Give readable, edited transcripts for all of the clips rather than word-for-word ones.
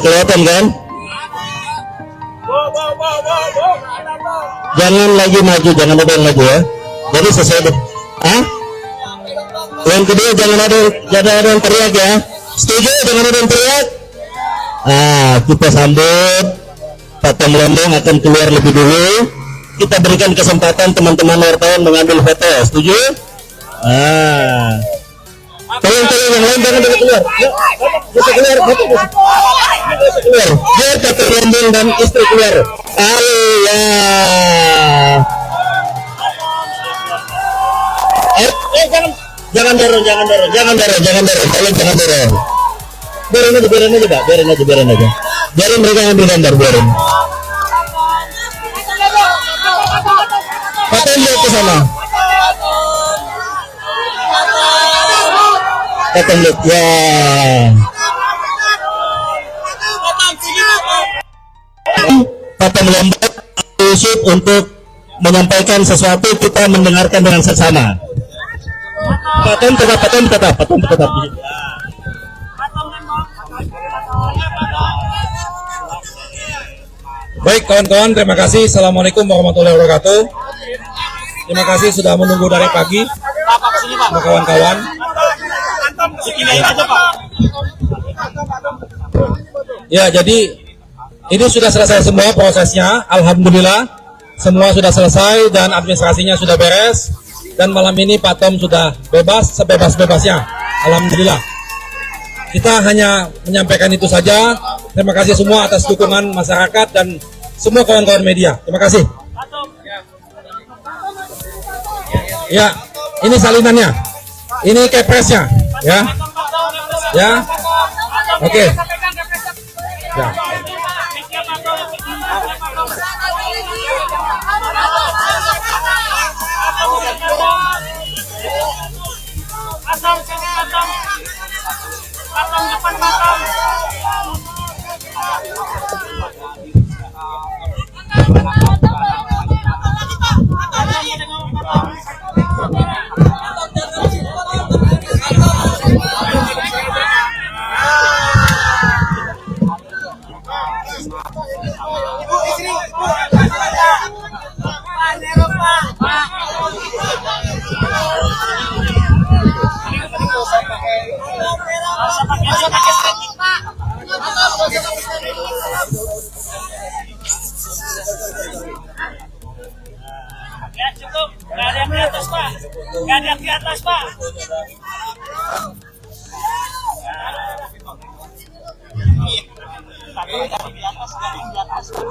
kelihatan kan? Jangan lagi maju, jangan ada yang maju ya. Jadi sesuai ah? Yang kedua jangan ada yang teriak ya. Setuju? Jangan ada yang teriak. Kita sambut Pak Tom Lombong akan keluar lebih dulu. Kita berikan kesempatan teman-teman wartawan mengambil foto. Setuju? Tolong yang lain jangan dulu keluar. Bisa keluar, bisa keluar. Biar Pak Tom Lombong dan istri keluar. Jangan dorong. Tolong jangan dorong. Biarin aja, Pak. Biarin aja. Biarin mereka ambil gambar, biarin. Pak Tom lihat ke sana. Pak Tom lihat, ya. Pak Tom Lombok Yusuf untuk menyampaikan sesuatu, kita mendengarkan dengan seksama. Pak Tom tetap. Baik kawan-kawan, terima kasih. Assalamualaikum warahmatullahi wabarakatuh. Terima kasih sudah menunggu dari pagi, kawan-kawan. Ya, jadi ini sudah selesai semua prosesnya. Alhamdulillah, semua sudah selesai dan administrasinya sudah beres. Dan malam ini Pak Tom sudah bebas, sebebas-bebasnya. Alhamdulillah. Kita hanya menyampaikan itu saja. Terima kasih semua atas dukungan masyarakat dan semua kawan-kawan media. Terima kasih. Ya, ini salinannya. Ini kepresnya, ya. Ya. Oke. Ya. Ya cukup, nggak ada yang di atas Pak, nggak ada yang di atas Pak.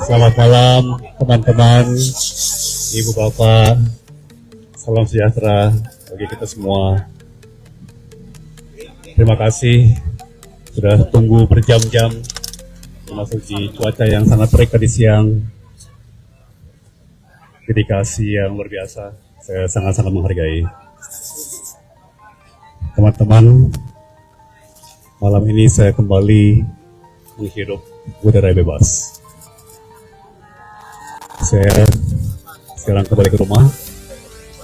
Selamat malam teman-teman, ibu bapak, salam sejahtera bagi kita semua. Terima kasih sudah tunggu berjam-jam memasuki cuaca yang sangat terik tadi siang. Dedikasi yang luar biasa, saya sangat-sangat menghargai. Teman-teman, malam ini saya kembali menghirup udara bebas. Saya sekarang kembali ke rumah,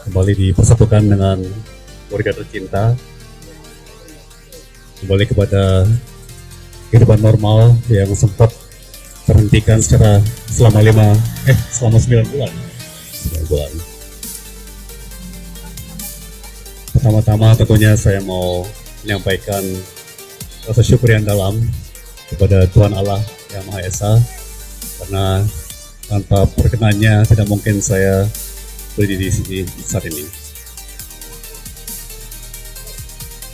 kembali dipersatukan dengan keluarga tercinta, kembali kepada kehidupan normal yang sempat terhentikan selama 9 bulan. Pertama-tama tentunya saya mau menyampaikan rasa syukur yang dalam kepada Tuhan Allah Yang Maha Esa, karena tanpa perkenannya tidak mungkin saya berdiri di sini saat ini.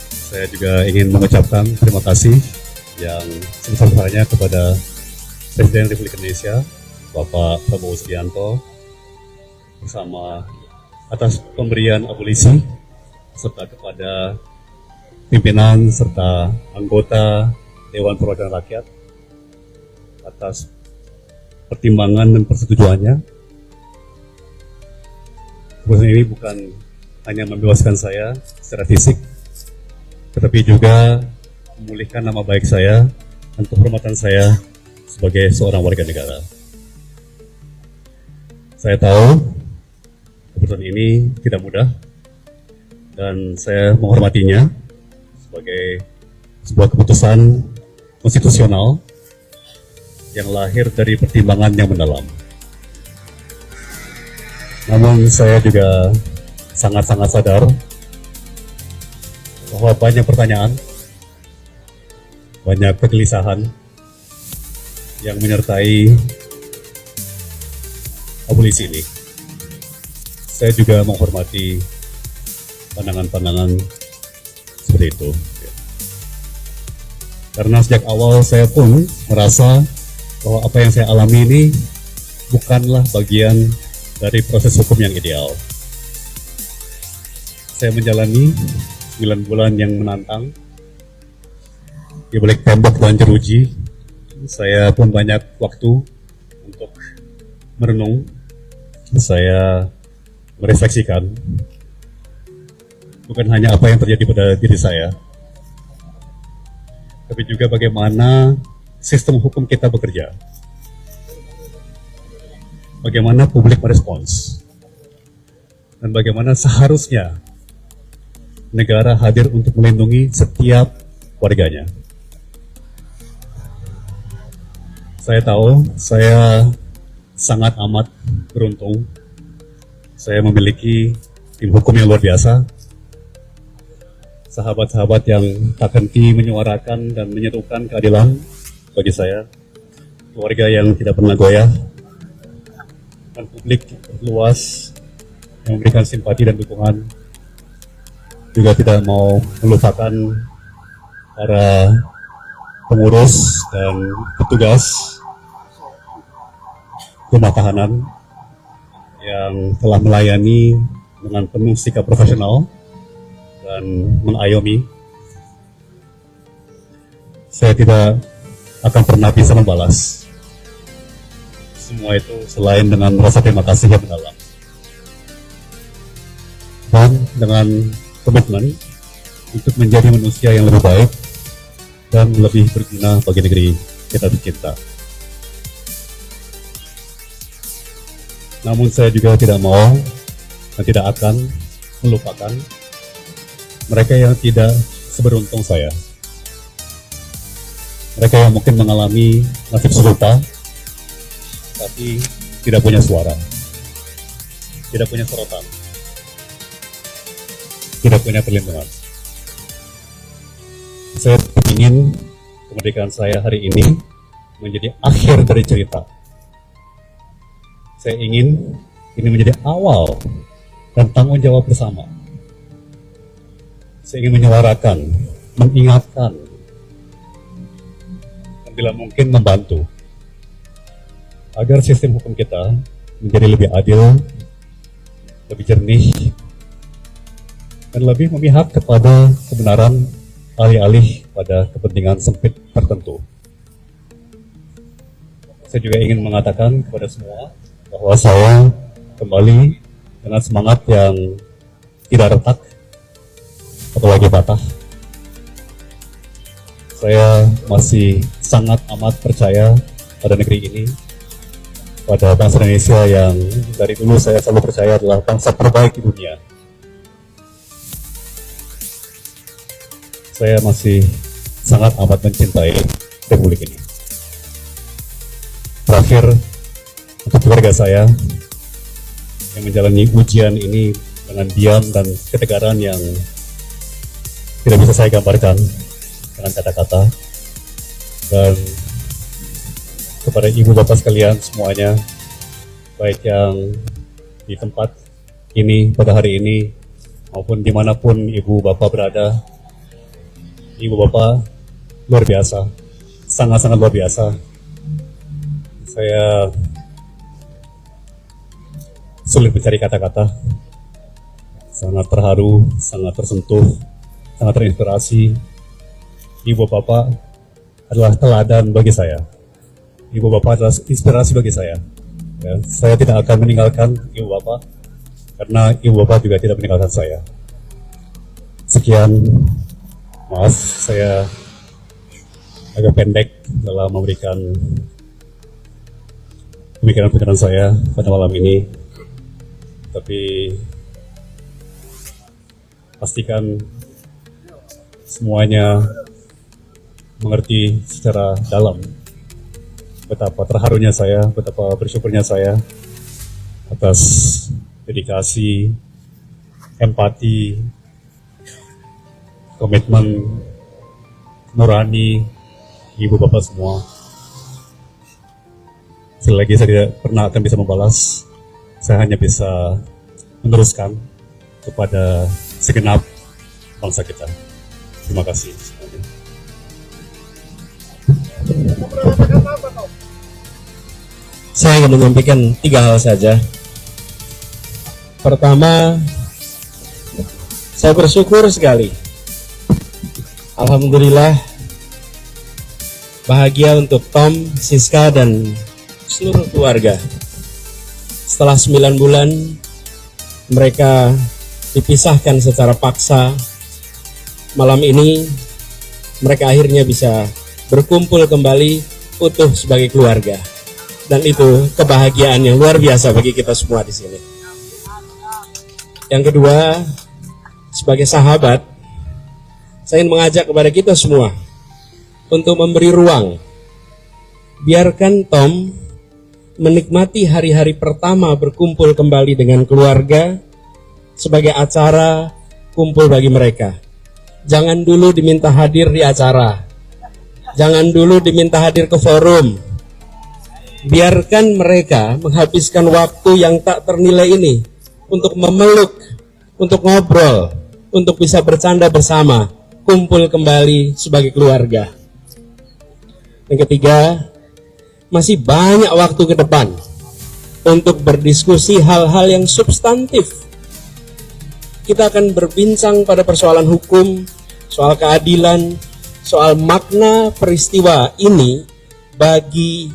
Saya juga ingin mengucapkan terima kasih yang sebesar-besarnya kepada Presiden Republik Indonesia, Bapak Prabowo Subianto, bersama atas pemberian abolisi, serta kepada pimpinan serta anggota Dewan Perwakilan Rakyat atas pertimbangan dan persetujuannya. Keputusan ini bukan hanya membebaskan saya secara fisik, tetapi juga memulihkan nama baik saya dan kehormatan saya sebagai seorang warga negara. Saya tahu keputusan ini tidak mudah dan saya menghormatinya sebagai sebuah keputusan konstitusional yang lahir dari pertimbangan yang mendalam. Namun saya juga sangat-sangat sadar bahwa banyak pertanyaan, banyak kegelisahan yang menyertai abolisi ini. Saya juga menghormati pandangan-pandangan seperti itu. Karena sejak awal saya pun merasa bahwa apa yang saya alami ini bukanlah bagian dari proses hukum yang ideal. Saya menjalani 9 bulan yang menantang di balik tembok dan jeruji. Saya pun banyak waktu untuk merenung. Saya merefleksikan bukan hanya apa yang terjadi pada diri saya, tapi juga bagaimana sistem hukum kita bekerja, bagaimana publik merespons, dan bagaimana seharusnya negara hadir untuk melindungi setiap warganya. Saya tahu saya sangat amat beruntung. Saya memiliki tim hukum yang luar biasa, sahabat-sahabat yang tak henti menyuarakan dan menyerukan keadilan bagi saya, keluarga yang tidak pernah goyah, dan publik luas yang memberikan simpati dan dukungan. Juga tidak mau melupakan para pengurus dan petugas rumah tahanan yang telah melayani dengan penuh sikap profesional dan mengayomi. Saya tidak akan pernah bisa membalas semua itu selain dengan rasa terima kasih yang mendalam dan dengan komitmen untuk menjadi manusia yang lebih baik dan lebih berguna bagi negeri kita tercinta. Namun saya juga tidak mau dan tidak akan melupakan mereka yang tidak seberuntung saya. Mereka yang mungkin mengalami nasib serupa, tapi tidak punya suara, tidak punya sorotan, tidak punya perlindungan. Saya ingin kemerdekaan saya hari ini menjadi akhir dari cerita. Saya ingin ini menjadi awal dan tanggung jawab bersama. Saya ingin menyuarakan, mengingatkan, dan bila mungkin membantu agar sistem hukum kita menjadi lebih adil, lebih jernih, dan lebih memihak kepada kebenaran alih-alih pada kepentingan sempit tertentu. Saya juga ingin mengatakan kepada semua bahwa saya kembali dengan semangat yang tidak retak, apalagi patah. Saya masih sangat amat percaya pada negeri ini, pada bangsa Indonesia yang dari dulu saya selalu percaya adalah bangsa terbaik di dunia. Saya masih sangat amat mencintai Republik ini. Terakhir, untuk keluarga saya yang menjalani ujian ini dengan diam dan ketegaran yang tidak bisa saya gambarkan dengan kata-kata, dan kepada ibu bapak sekalian semuanya, baik yang di tempat ini pada hari ini maupun dimanapun ibu bapak berada, ibu bapak luar biasa, sangat-sangat luar biasa. Saya sulit mencari kata-kata, sangat terharu, sangat tersentuh, sangat terinspirasi. Ibu bapak adalah teladan bagi saya. Ibu bapak adalah inspirasi bagi saya. Ya, saya tidak akan meninggalkan ibu bapak, karena ibu bapak juga tidak meninggalkan saya. Sekian, maaf saya agak pendek dalam memberikan pemikiran-pemikiran saya pada malam ini. Tapi pastikan semuanya mengerti secara dalam betapa terharunya saya, betapa bersyukurnya saya atas dedikasi, empati, komitmen nurani ibu bapak semua. Selagi saya tidak pernah akan bisa membalas, saya hanya bisa meneruskan kepada segenap bangsa kita. Terima kasih semuanya. Saya ingin menyampaikan 3 hal saja. Pertama, saya bersyukur sekali. Alhamdulillah, bahagia untuk Tom, Siska, dan seluruh keluarga. Setelah 9 bulan, mereka dipisahkan secara paksa. Malam ini, mereka akhirnya bisa berkumpul kembali utuh sebagai keluarga. Dan itu kebahagiaan yang luar biasa bagi kita semua di sini. Yang kedua, sebagai sahabat, saya ingin mengajak kepada kita semua untuk memberi ruang. Biarkan Tom menikmati hari-hari pertama berkumpul kembali dengan keluarga sebagai acara kumpul bagi mereka. Jangan dulu diminta hadir di acara. Jangan dulu diminta hadir ke forum. Biarkan mereka menghabiskan waktu yang tak ternilai ini untuk memeluk, untuk ngobrol, untuk bisa bercanda bersama, kumpul kembali sebagai keluarga. Yang ketiga, masih banyak waktu ke depan untuk berdiskusi hal-hal yang substantif. Kita akan berbincang pada persoalan hukum, soal keadilan, soal makna peristiwa ini bagi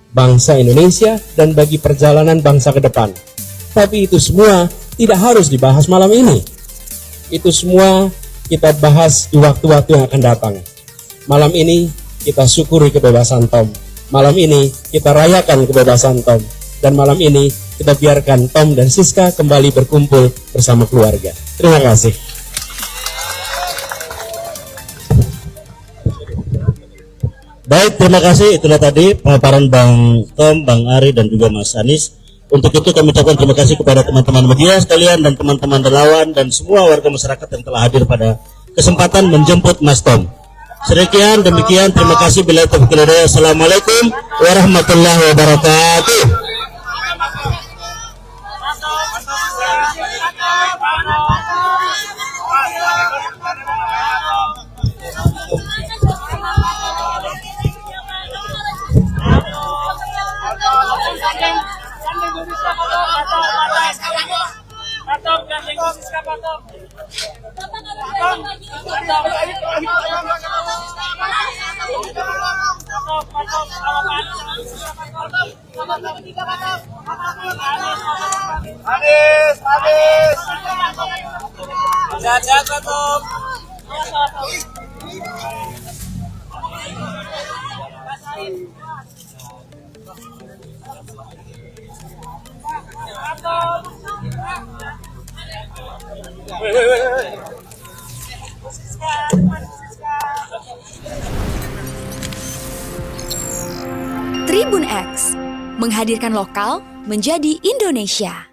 bangsa Indonesia dan bagi perjalanan bangsa ke depan. Tapi itu semua tidak harus dibahas malam ini. Itu semua kita bahas di waktu-waktu yang akan datang. Malam ini kita syukuri kebebasan Tom. Malam ini kita rayakan kebebasan Tom. Dan malam ini kita biarkan Tom dan Siska kembali berkumpul bersama keluarga. Terima kasih. Baik, terima kasih. Itulah tadi pemaparan Bang Tom, Bang Ari, dan juga Mas Anies. Untuk itu kami ucapkan terima kasih kepada teman-teman media sekalian dan teman-teman relawan dan semua warga masyarakat yang telah hadir pada kesempatan menjemput Mas Tom. Sekian demikian, terima kasih. Bila taufiq wal hidayah. Assalamualaikum warahmatullahi wabarakatuh. Sehat-sehat, Pak Tom. Tribun X menghadirkan lokal menjadi Indonesia.